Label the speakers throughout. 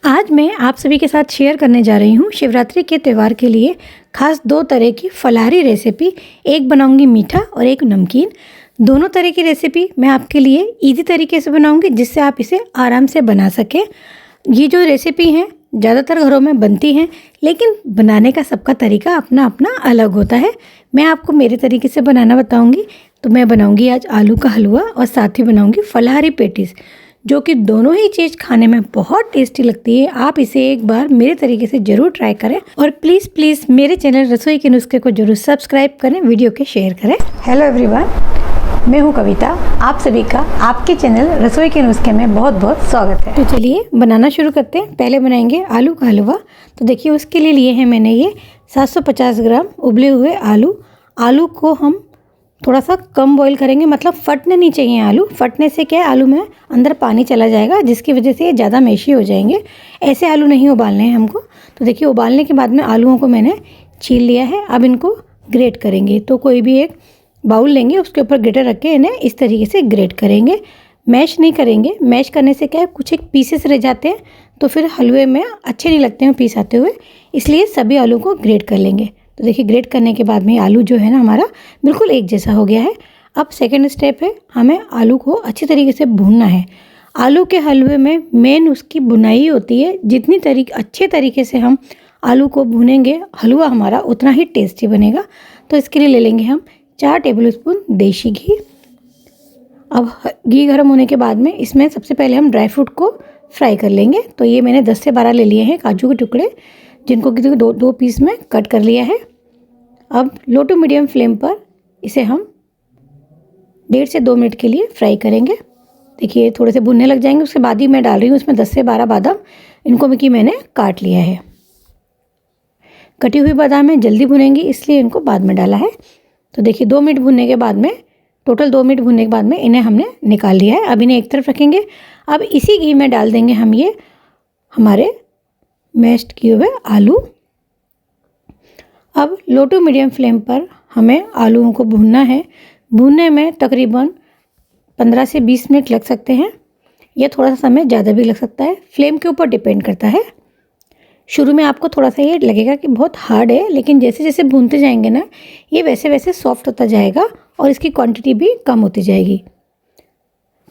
Speaker 1: आज मैं आप सभी के साथ शेयर करने जा रही हूँ शिवरात्रि के त्यौहार के लिए खास दो तरह की फलाहारी रेसिपी। एक बनाऊँगी मीठा और एक नमकीन। दोनों तरह की रेसिपी मैं आपके लिए इजी तरीके से बनाऊँगी जिससे आप इसे आराम से बना सकें। ये जो रेसिपी हैं ज़्यादातर घरों में बनती हैं, लेकिन बनाने का सबका तरीका अपना अपना अलग होता है। मैं आपको मेरे तरीके से बनाना बताऊँगी। तो मैं बनाऊँगी आज आलू का हलवा और साथ ही बनाऊँगी फलाहारी पेटीज़, जो कि दोनों ही चीज़ खाने में बहुत टेस्टी लगती है। आप इसे एक बार मेरे तरीके से ज़रूर ट्राई करें और प्लीज़ मेरे चैनल रसोई के नुस्खे को ज़रूर सब्सक्राइब करें, वीडियो के शेयर करें। हेलो एवरीवन, मैं हूं कविता। आप सभी का आपके चैनल रसोई के नुस्खे में बहुत बहुत स्वागत है। तो चलिए बनाना शुरू करते हैं। पहले बनाएंगे आलू का हलवा। तो देखिए उसके लिए लिए हैं मैंने ये 750 ग्राम उबले हुए आलू। आलू को हम थोड़ा सा कम बॉईल करेंगे, मतलब फटने नहीं चाहिए आलू। फटने से क्या है, आलू में अंदर पानी चला जाएगा जिसकी वजह से ये ज़्यादा मेशी हो जाएंगे। ऐसे आलू नहीं उबालने हैं हमको। तो देखिए उबालने के बाद में आलूओं को मैंने छील लिया है। अब इनको ग्रेट करेंगे। तो कोई भी एक बाउल लेंगे, उसके ऊपर ग्रेटर रख के इन्हें इस तरीके से ग्रेट करेंगे। मैश नहीं करेंगे। मैश करने से क्या है, कुछ एक पीसेस रह जाते हैं तो फिर हलवे में अच्छे नहीं लगते हैं पीस आते हुए, इसलिए सभी आलू को ग्रेट कर लेंगे। तो देखिए ग्रेट करने के बाद में आलू जो है ना हमारा बिल्कुल एक जैसा हो गया है। अब सेकंड स्टेप है, हमें आलू को अच्छी तरीके से भूनना है। आलू के हलवे में मेन उसकी बुनाई होती है। जितनी अच्छे तरीके से हम आलू को भूनेंगे, हलवा हमारा उतना ही टेस्टी बनेगा। तो इसके लिए ले लेंगे हम 4 टेबल स्पून देसी घी। अब घी गर्म होने के बाद में इसमें सबसे पहले हम ड्राई फ्रूट को फ्राई कर लेंगे। तो ये मैंने 10 से 12 ले लिए हैं काजू के टुकड़े, जिनको कि दो पीस में कट कर लिया है। अब लो टू मीडियम फ्लेम पर इसे हम 1.5 से 2 मिनट के लिए फ्राई करेंगे। देखिए थोड़े से भुनने लग जाएंगे। उसके बाद ही मैं डाल रही हूँ इसमें 10 से 12 बादाम। इनको भी मैंने काट लिया है। कटी हुई बादाम है, जल्दी भुनेंगी इसलिए इनको बाद में डाला है। तो देखिए 2 मिनट भुनने के बाद में, टोटल 2 मिनट भुनने के बाद में इन्हें हमने निकाल लिया है। अब इन्हें एक तरफ रखेंगे। अब इसी घी में डाल देंगे हम ये हमारे मैश्ड किए हुए आलू। अब लो टू मीडियम फ्लेम पर हमें आलूओं को भूनना है। भूनने में तकरीबन 15 से 20 मिनट लग सकते हैं, या थोड़ा सा समय ज़्यादा भी लग सकता है, फ्लेम के ऊपर डिपेंड करता है। शुरू में आपको थोड़ा सा ये लगेगा कि बहुत हार्ड है, लेकिन जैसे जैसे भूनते जाएंगे ना, ये वैसे वैसे सॉफ्ट होता जाएगा और इसकी क्वांटिटी भी कम होती जाएगी।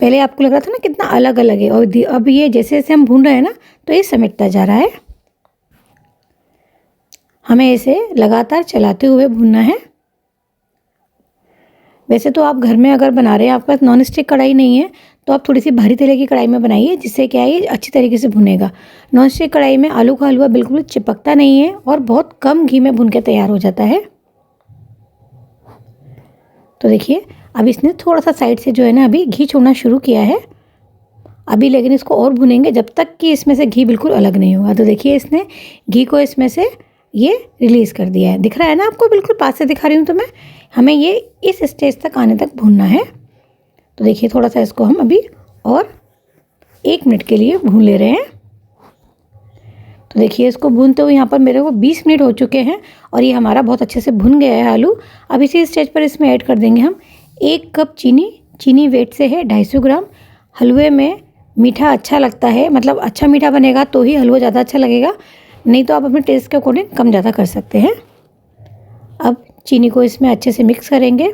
Speaker 1: पहले आपको लग रहा था ना कितना अलग अलग है, और अब ये जैसे जैसे हम भून रहे हैं ना, तो ये समेटता जा रहा है। हमें इसे लगातार चलाते हुए भूनना है। वैसे तो आप घर में अगर बना रहे हैं, आपके पास नॉन स्टिक कढ़ाई नहीं है, तो आप थोड़ी सी भारी तले की कढ़ाई में बनाइए, जिससे क्या है ये अच्छी तरीके से भुनेगा। नॉन स्टिक कढ़ाई में आलू का हलवा बिल्कुल चिपकता नहीं है और बहुत कम घी में भुन के तैयार हो जाता है। तो देखिए अब इसने थोड़ा सा साइड से जो है ना अभी घी छोड़ना शुरू किया है अभी, लेकिन इसको और भुनेंगे जब तक कि इसमें से घी बिल्कुल अलग नहीं हुआ। तो देखिए इसने घी को इसमें से ये रिलीज़ कर दिया है। दिख रहा है ना आपको, बिल्कुल पास से दिखा रही हूँ। तो मैं हमें ये इस स्टेज तक आने तक भूनना है। तो देखिए थोड़ा सा इसको हम अभी और 1 मिनट के लिए भून ले रहे हैं। तो देखिए इसको भूनते हुए यहाँ पर मेरे को 20 मिनट हो चुके हैं और ये हमारा बहुत अच्छे से भुन गया है आलू। अब इसी स्टेज पर इसमें ऐड कर देंगे हम 1 कप चीनी। चीनी वेट से है 250 ग्राम। हलवे में मीठा अच्छा लगता है, मतलब अच्छा मीठा बनेगा तो ही हलवा ज़्यादा अच्छा लगेगा, नहीं तो आप अपने टेस्ट के अकॉर्डिंग कम ज़्यादा कर सकते हैं। अब चीनी को इसमें अच्छे से मिक्स करेंगे।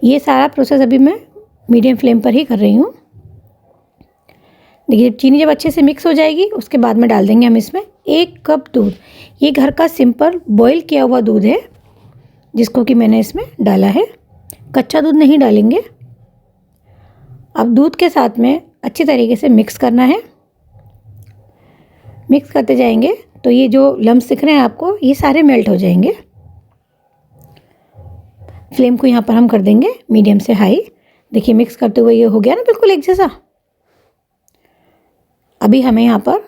Speaker 1: ये सारा प्रोसेस अभी मैं मीडियम फ्लेम पर ही कर रही हूँ। देखिए चीनी जब अच्छे से मिक्स हो जाएगी, उसके बाद में डाल देंगे हम इसमें 1 कप दूध। ये घर का सिंपल बॉईल किया हुआ दूध है, जिसको कि मैंने इसमें डाला है। कच्चा दूध नहीं डालेंगे। अब दूध के साथ में अच्छी तरीके से मिक्स करना है। मिक्स करते जाएंगे तो ये जो लम्स दिख रहे हैं आपको, ये सारे मेल्ट हो जाएंगे। फ्लेम को यहाँ पर हम कर देंगे मीडियम से हाई। देखिए मिक्स करते हुए ये हो गया ना बिल्कुल एक जैसा। अभी हमें यहाँ पर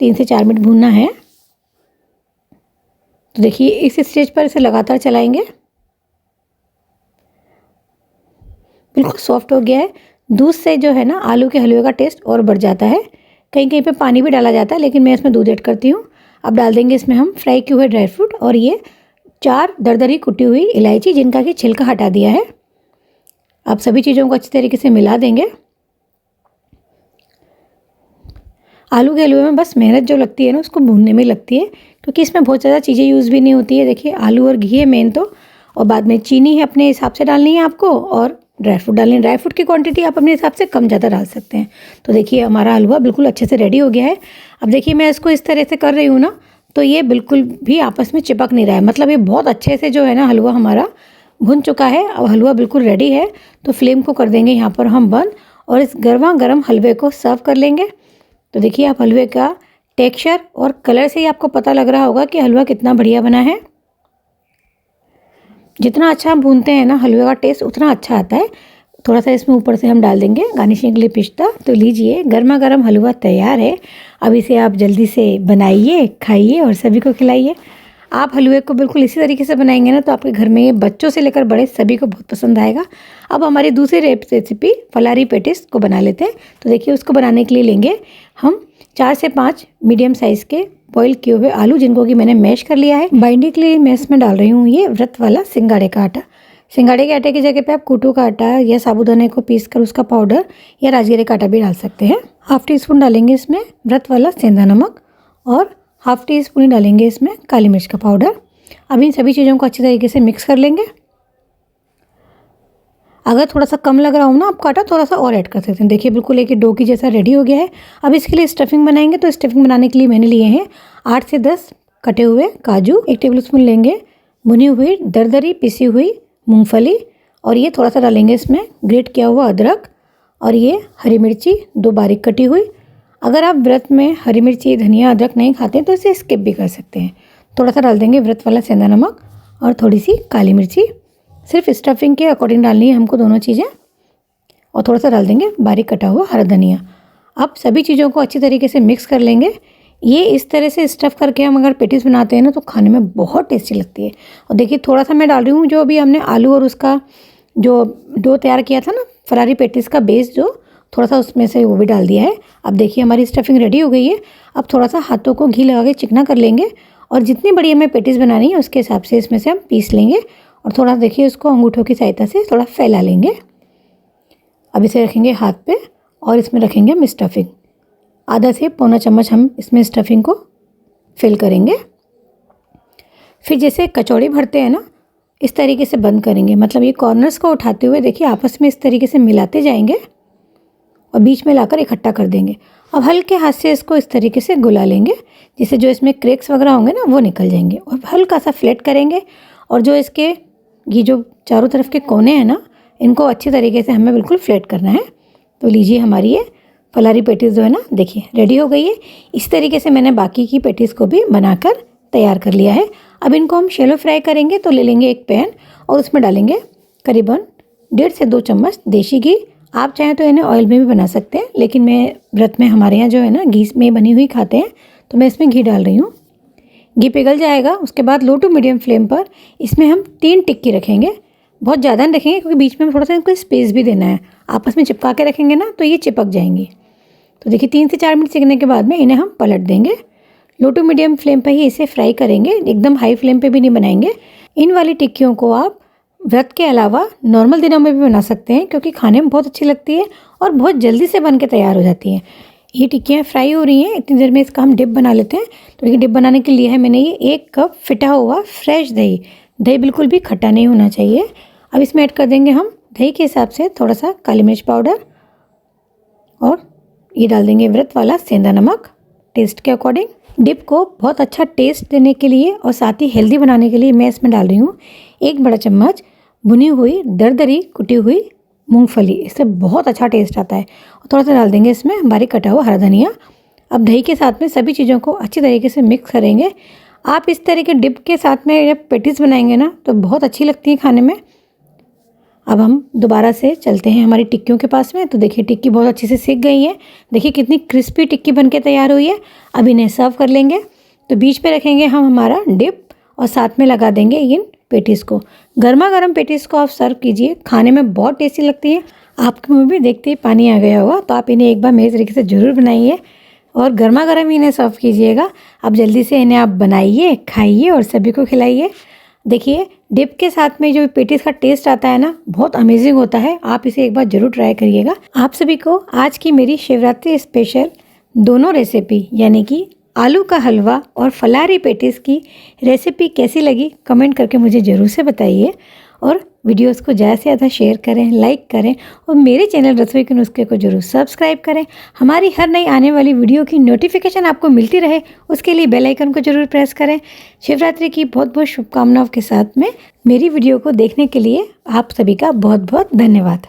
Speaker 1: 3 से 4 मिनट भूनना है। तो देखिए इस स्टेज पर इसे लगातार चलाएंगे। बिल्कुल सॉफ्ट हो गया है। दूध से जो है ना आलू के हलवे का टेस्ट और बढ़ जाता है। कहीं कहीं पे पानी भी डाला जाता है, लेकिन मैं इसमें दूध ऐड करती हूँ। अब डाल देंगे इसमें हम फ्राई किए हुए ड्राई फ्रूट और ये 4 दरदरी कुटी हुई इलायची, जिनका कि छिलका हटा दिया है। अब सभी चीज़ों को अच्छी तरीके से मिला देंगे। आलू के हलवे में बस मेहनत जो लगती है ना उसको भूनने में लगती है, क्योंकि इसमें बहुत ज़्यादा चीज़ें यूज़ भी नहीं होती है। देखिए आलू और घी है मेन तो, और बाद में चीनी है अपने हिसाब से डालनी है आपको, और ड्राई फ्रूट डालनी है। ड्राई फ्रूट की क्वांटिटी आप अपने हिसाब से कम ज़्यादा डाल सकते हैं। तो देखिए हमारा हलवा बिल्कुल अच्छे से रेडी हो गया है। अब देखिए मैं इसको इस तरह से कर रही हूँ ना, तो ये बिल्कुल भी आपस में चिपक नहीं रहा है, मतलब ये बहुत अच्छे से जो है ना हलवा हमारा भुन चुका है। अब हलवा बिल्कुल रेडी है, तो फ्लेम को कर देंगे यहाँ पर हम बंद, और इस गर्मा गर्म हलवे को सर्व कर लेंगे। तो देखिए आप हलवे का टेक्सचर और कलर से ही आपको पता लग रहा होगा कि हलवा कितना बढ़िया बना है। जितना अच्छा हम भूनते हैं ना हलवे का टेस्ट उतना अच्छा आता है। थोड़ा सा इसमें ऊपर से हम डाल देंगे गार्निशिंग के लिए पिस्ता। तो लीजिए गर्मा गर्म हलवा तैयार है। अब इसे आप जल्दी से बनाइए, खाइए और सभी को खिलाइए। आप हलवे को बिल्कुल इसी तरीके से बनाएंगे ना तो आपके घर में बच्चों से लेकर बड़े सभी को बहुत पसंद आएगा। अब हमारी दूसरी रेसिपी फलारी पेटिस को बना लेते हैं। तो देखिए उसको बनाने के लिए लेंगे हम 4 से 5 मीडियम साइज़ के बॉईल किए हुए आलू, जिनको कि मैंने मैश कर लिया है। बाइंडिंग के लिए मैं इसमें डाल रही हूँ ये व्रत वाला सिंगाड़े का आटा। सिंगाड़े के आटे की जगह पे आप कूटू का आटा या साबूदाने को पीस कर उसका पाउडर या राजगिरे का आटा भी डाल सकते हैं। हाफ टी स्पून डालेंगे इसमें व्रत वाला सेंधा नमक, और हाफ टी स्पून डालेंगे इसमें काली मिर्च का पाउडर। अब इन सभी चीज़ों को अच्छी तरीके से मिक्स कर लेंगे। अगर थोड़ा सा कम लग रहा हो ना आपको आटा, थोड़ा सा और ऐड कर सकते हैं। देखिए बिल्कुल एक डो की जैसा रेडी हो गया है। अब इसके लिए स्टफिंग बनाएंगे। तो स्टफिंग बनाने के लिए मैंने लिए हैं 8 से 10 कटे हुए काजू, 1 टेबलस्पून लेंगे भुनी हुई दरदरी पिसी हुई मूंगफली, और ये थोड़ा सा डालेंगे इसमें ग्रेट किया हुआ अदरक, और ये हरी मिर्ची 2 बारीक कटी हुई। अगर आप व्रत में हरी मिर्ची धनिया अदरक नहीं खाते हैं तो इसे स्किप भी कर सकते हैं। थोड़ा सा डाल देंगे व्रत वाला सेंधा नमक और थोड़ी सी काली मिर्ची। सिर्फ स्टफिंग के अकॉर्डिंग डालनी है हमको दोनों चीज़ें, और थोड़ा सा डाल देंगे बारीक कटा हुआ हरा धनिया। अब सभी चीज़ों को अच्छी तरीके से मिक्स कर लेंगे। ये इस तरह से स्टफ़ करके हम अगर पेटिस बनाते हैं ना तो खाने में बहुत टेस्टी लगती है। और देखिए थोड़ा सा मैं डाल रही हूँ जो अभी हमने आलू और उसका जो डो तैयार किया था ना फरारी पेटिस का बेस, जो थोड़ा सा उसमें से वो भी डाल दिया है। अब देखिए हमारी स्टफिंग रेडी हो गई है। अब थोड़ा सा हाथों को घी लगा के चिकना कर लेंगे, और जितनी बड़ी हमें पेटिस बनानी है उसके हिसाब से इसमें से हम पीस लेंगे, और थोड़ा देखिए उसको अंगूठों की सहायता से थोड़ा फैला लेंगे। अब इसे रखेंगे हाथ पे, और इसमें रखेंगे हम स्टफिंग। आधा से पौना चम्मच हम इसमें स्टफिंग को फिल करेंगे। फिर जैसे कचौड़ी भरते हैं ना इस तरीके से बंद करेंगे, मतलब ये कॉर्नर्स को उठाते हुए देखिए आपस में इस तरीके से मिलाते जाएंगे और बीच में लाकर इकट्ठा कर देंगे। अब हल्के हाथ से इसको इस तरीके से गुला लेंगे, जिससे जो इसमें क्रैक्स वगैरह होंगे ना वो निकल जाएंगे, और हल्का सा फ्लैट करेंगे। और जो इसके ये जो चारों तरफ के कोने हैं ना इनको अच्छी तरीके से हमें बिल्कुल फ्लैट करना है। तो लीजिए हमारी ये फलारी पेटिस जो है ना देखिए रेडी हो गई है। इस तरीके से मैंने बाकी की पेटिस को भी बनाकर तैयार कर लिया है। अब इनको हम शैलो फ्राई करेंगे। तो ले लेंगे एक पैन और उसमें डालेंगे करीबन 1.5 से 2 चम्मच देसी घी। आप चाहें तो इन्हें ऑयल में भी बना सकते हैं, लेकिन मैं व्रत में हमारे यहाँ जो है ना घी में बनी हुई खाते हैं, तो मैं इसमें घी डाल रही हूँ। घी पिघल जाएगा, उसके बाद लो टू मीडियम फ्लेम पर इसमें हम 3 टिक्की रखेंगे। बहुत ज़्यादा नहीं रखेंगे क्योंकि बीच में थोड़ा सा इनको स्पेस भी देना है। आपस में चिपका के रखेंगे ना तो ये चिपक जाएंगी। तो देखिए 3 से 4 मिनट सेकने के बाद में इन्हें हम पलट देंगे। लो टू मीडियम फ्लेम पर ही इसे फ्राई करेंगे, एकदम हाई फ्लेम पे भी नहीं बनाएंगे। इन वाली टिक्कियों को आप व्रत के अलावा नॉर्मल दिनों में भी बना सकते हैं, क्योंकि खाने में बहुत अच्छी लगती है और बहुत जल्दी से बन के तैयार हो जाती हैं। ये टिक्कियाँ फ्राई हो रही हैं, इतनी देर में इसका हम डिप बना लेते हैं। तो देखिए डिप बनाने के लिए है मैंने ये 1 कप फिटा हुआ फ्रेश दही। दही बिल्कुल भी खट्टा नहीं होना चाहिए। अब इसमें ऐड कर देंगे हम दही के हिसाब से थोड़ा सा काली मिर्च पाउडर, और ये डाल देंगे व्रत वाला सेंधा नमक टेस्ट के अकॉर्डिंग। डिप को बहुत अच्छा टेस्ट देने के लिए और साथ ही हेल्दी बनाने के लिए मैं इसमें डाल रही हूँ 1 बड़ा चम्मच भुनी हुई दरदरी कुटी हुई मूंगफली। इससे बहुत अच्छा टेस्ट आता है। और थोड़ा सा डाल देंगे इसमें बारीक कटा हुआ हरा धनिया। अब दही के साथ में सभी चीज़ों को अच्छी तरीके से मिक्स करेंगे। आप इस तरह के डिप के साथ में जब पेटिस बनाएंगे ना तो बहुत अच्छी लगती है खाने में। अब हम दोबारा से चलते हैं हमारी टिक्कियों के पास में। तो देखिए टिक्की बहुत अच्छे से सिक गई है। देखिए कितनी क्रिस्पी टिक्की बनके तैयार हुई है। अब इन्हें सर्व कर लेंगे। तो बीच पे रखेंगे हम हमारा डिप और साथ में लगा देंगे इन पेटिस को। गर्मा गर्म पेटिस को आप सर्व कीजिए, खाने में बहुत टेस्टी लगती है। आपके मुँह में भी देखते ही पानी आ गया होगा। तो आप इन्हें एक बार मेरे तरीके से ज़रूर बनाइए और गर्मा गर्म इन्हें सर्व कीजिएगा। अब जल्दी से इन्हें आप बनाइए, खाइए और सभी को खिलाइए। देखिए डिप के साथ में जो पेटिस का टेस्ट आता है ना बहुत अमेजिंग होता है। आप इसे एक बार ज़रूर ट्राई करिएगा। आप सभी को आज की मेरी शिवरात्रि स्पेशल दोनों रेसिपी यानी कि आलू का हलवा और फलारी पेटिस की रेसिपी कैसी लगी कमेंट करके मुझे ज़रूर से बताइए। और वीडियोस को ज़्यादा से ज़्यादा शेयर करें, लाइक करें और मेरे चैनल रसोई के नुस्खे को ज़रूर सब्सक्राइब करें। हमारी हर नई आने वाली वीडियो की नोटिफिकेशन आपको मिलती रहे उसके लिए बेल आइकन को ज़रूर प्रेस करें। शिवरात्रि की बहुत बहुत शुभकामनाओं के साथ में मेरी वीडियो को देखने के लिए आप सभी का बहुत बहुत धन्यवाद।